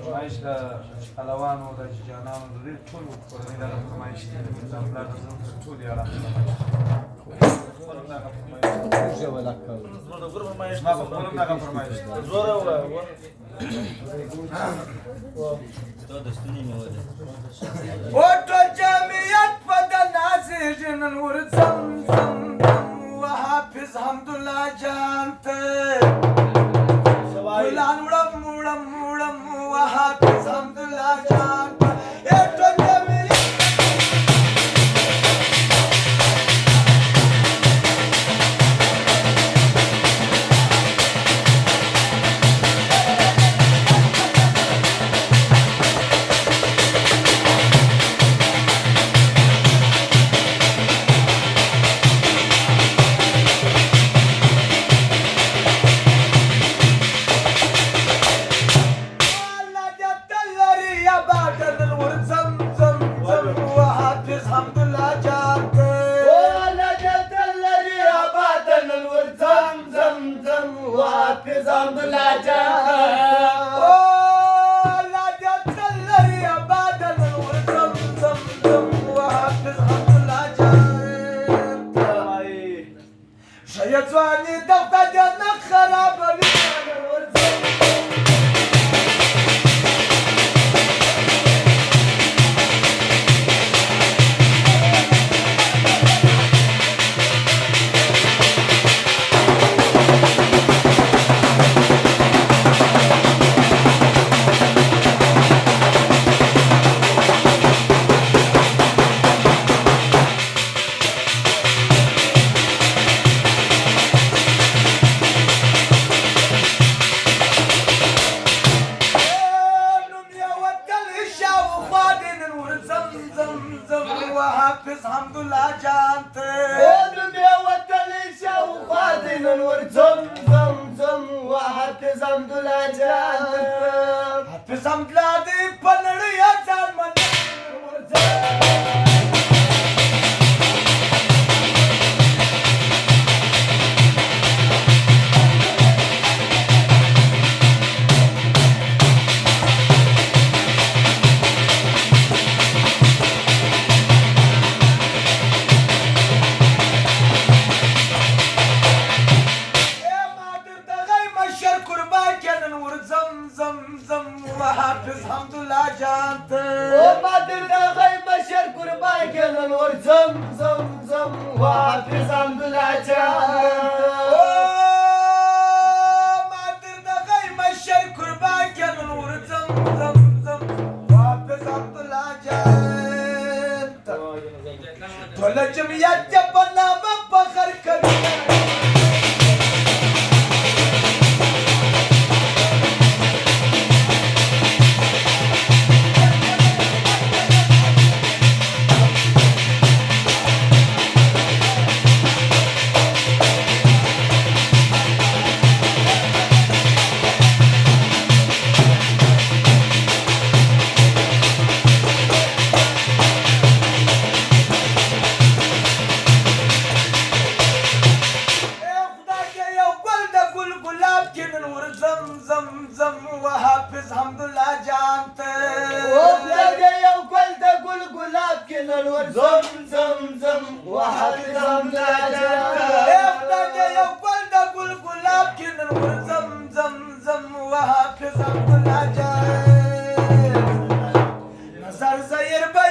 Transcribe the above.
فرمایش د خلوانو د جانانو د دې ټولو کورنۍ دغه فرمایش دی د پلار د زړه تر ټولې ارام زما په خپل هم دغه فرمایش دی وټو جمعیت په د نازېږي نن ورځم وحافظ حمدالله جان ته ګلان وړم وړم وړم وحافظ حمدالله جان ته وټو جمعیت ځواني دغه جنت خرابوي وحافظ حمدالله جان ته دنیا وطن شاوخوا دی نن ورځم ځم ځم وحافظ حمدالله جان ته حافظ حمدالله دی په نړۍ ځان مني وحافظ حمدالله جان ته ما در د غیب بشر قربان کړل ور زم زم زم وحافظ حمدالله جان ما در د غیب بشر قربان کړل ور زم زم زم وحافظ حمدالله جان ټول جمعیت په نامه فخر کوي وحافظ حمدالله جان ته یو ګل د ګل ګلاب کې نن ور زم زم زم وحافظ حمدالله جان ته یو ګل د ګل ګلاب کې نن ور زم زم زم وحافظ حمدالله جان نظر زیر به